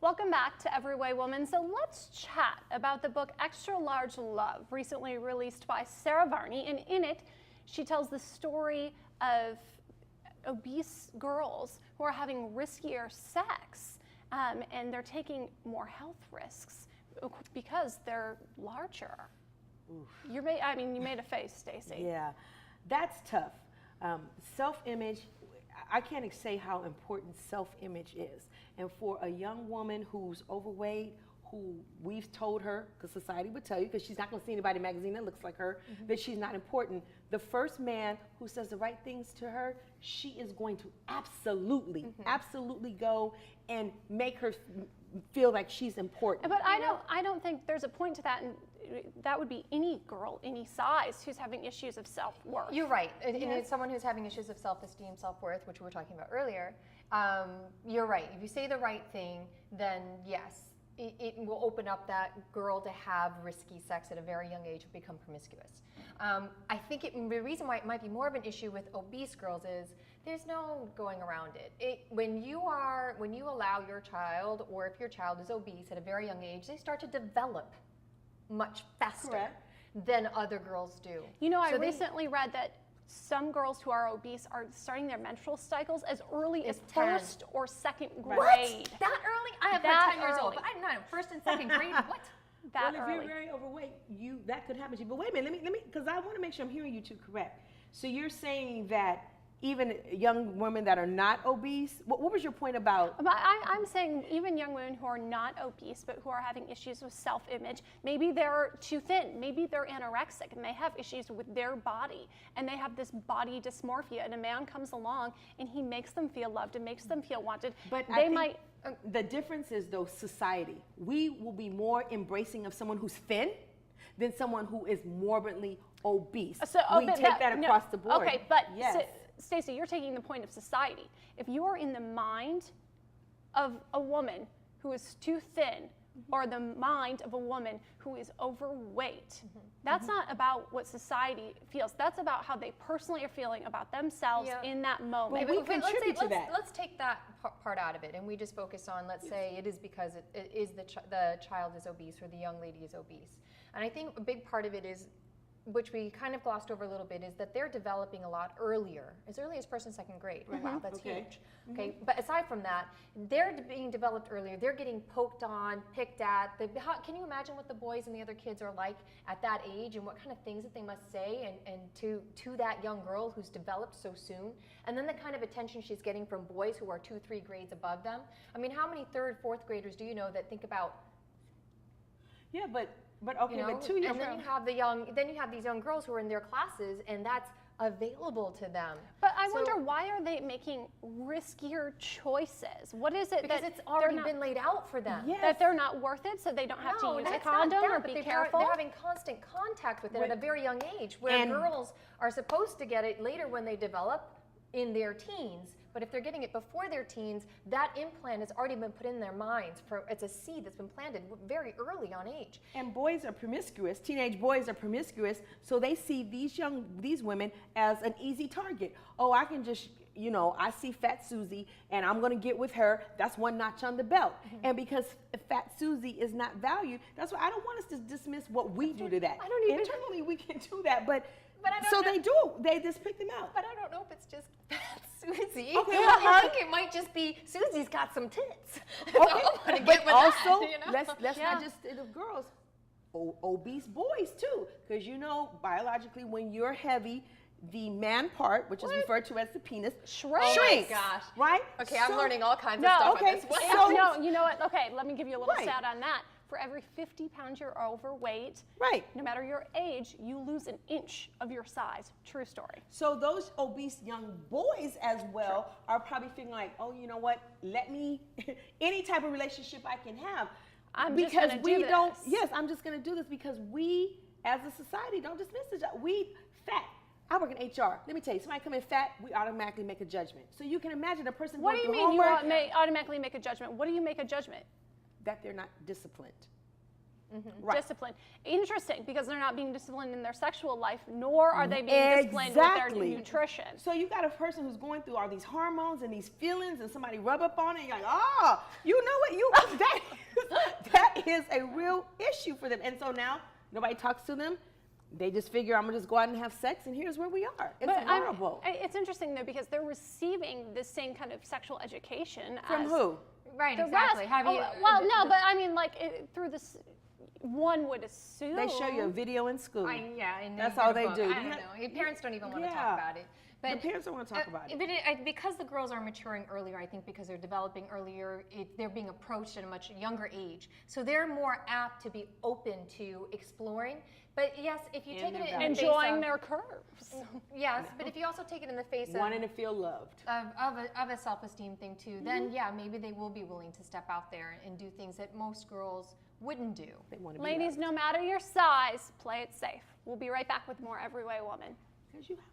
Welcome back to Every Way Woman. So let's chat about the book Extra Large Love, recently released by Sarah Varney. And in it, she tells the story of obese girls who are having riskier sex, and they're taking more health risks because they're larger. Oof. You made a face, Stacey. Yeah, that's tough. Self-image, I can't say how important self-image is. And for a young woman who's overweight, who we've told her, because society would tell you, because she's not going to see anybody in a magazine that looks like her, that she's not important. The first man who says the right things to her, she is going to absolutely go and make her feel like she's important. But I don't think there's a point to that, and that would be any girl, any size, who's having issues of self-worth. You're right. And it's someone who's having issues of self-esteem, self-worth, which we were talking about earlier. You're right. If you say the right thing, then yes, it will open up that girl to have risky sex at a very young age and become promiscuous. I think the reason why it might be more of an issue with obese girls is there's no going around it. When you allow your child, or if your child is obese at a very young age, they start to develop much faster than other girls do. You know, I recently read that some girls who are obese are starting their menstrual cycles as early as 10. first or second grade. What? That early? I have That 10 years old, early. but I'm not in first and second grade. What? That Well, if early. you're very overweight, that could happen to you. But wait a minute, let me, because I want to make sure I'm hearing you two correct. So you're saying that even young women that are not obese, what was your point about? But I'm saying even young women who are not obese but who are having issues with self-image, maybe they're too thin, maybe they're anorexic and they have issues with their body and they have this body dysmorphia, and a man comes along and he makes them feel loved and makes them feel wanted. But they might. The difference is, though, society. We will be more embracing of someone who's thin than someone who is morbidly obese. We but take that across the board. Okay, but yes. Stacey, you're taking the point of society. If you are in the mind of a woman who is too thin, or the mind of a woman who is overweight, that's not about what society feels. That's about how they personally are feeling about themselves in that moment. Well, we contribute to that. Let's take that part out of it, and we just focus on, let's say it is because it is the child is obese or the young lady is obese. And I think a big part of it is, which we kind of glossed over a little bit, is that they're developing a lot earlier, as early as first and second grade. Wow, that's huge. Okay, but aside from that, they're being developed earlier. They're getting poked on, picked at. Can you imagine what the boys and the other kids are like at that age, and what kind of things that they must say and to that young girl who's developed so soon? And then the kind of attention she's getting from boys who are 2-3 grades above them. I mean, how many 3rd, 4th graders do you know that think about? Yeah, but okay, you know, but 2 years. and then you have these young girls who are in their classes, and that's available to them. But I wonder, why are they making riskier choices? What is it Because that it's already been laid out for them. Yes. that they're not worth it, so they don't have to use a condom or be careful? They're having constant contact with it at a very young age, where girls are supposed to get it later when they develop in their teens. But if they're getting it before their teens, that implant has already been put in their minds. It's a seed that's been planted very early on age. And boys are promiscuous. Teenage boys are promiscuous, so they see these women as an easy target. Oh, I can just, I see Fat Susie and I'm going to get with her. That's one notch on the belt. And because Fat Susie is not valued, that's why I don't want us to dismiss what we do to that. I don't even internally we can do that, but I don't so know. they do. They just pick them out. But I don't know if it's just Fat Susie. Okay, I think it might just be Susie's got some tits. So Okay, I'm gonna but get with also that, let's not just think of girls, obese boys too, because biologically when you're heavy, the man part, which is referred to as the penis, Shrinks. Oh shrinks. my gosh. Right? Okay, I'm learning all kinds of No, stuff okay, on this one. so- No, you know what? Okay, let me give you a little Right. stat on that. For every 50 pounds you're overweight, Right. no matter your age, you lose an inch of your size. True story. So those obese young boys as well are probably feeling like, oh, you know what? Let me any type of relationship I can have. I'm just because gonna we do don't. this. Yes, I'm just going to do this because we, as a society, don't dismiss it. We fat. I work in HR. Let me tell you, somebody come in fat, we automatically make a judgment. So you can imagine a person What going do you through mean you homework automatically make a judgment? What do you make a judgment? that they're not disciplined. Disciplined. Interesting, because they're not being disciplined in their sexual life, nor are they being disciplined with their nutrition. So you got a person who's going through all these hormones and these feelings, and somebody rub up on it, and you're like, oh, you know what? You that is a real issue for them. And so now nobody talks to them. They just figure I'm gonna just go out and have sex, and here's where we are. It's horrible. It's interesting though because they're receiving the same kind of sexual education From as who? Right, the exactly. rest. Have you? Well, no, but I mean, like through this, one would assume They show you a video in school. And That's then all get a they book. do. I You don't have- know. Parents don't even want to Yeah. talk about it. The parents don't want to talk about it. But because the girls are maturing earlier, I think because they're developing earlier, they're being approached at a much younger age. So they're more apt to be open to exploring. But yes, if you take it in the enjoying face their curves. yes, but if you also take it in the face Wanting to feel loved. of a self-esteem thing too, then yeah, maybe they will be willing to step out there and do things that most girls wouldn't do. They want to be Ladies, loved. no matter your size, play it safe. We'll be right back with more Every Way Woman. Because you have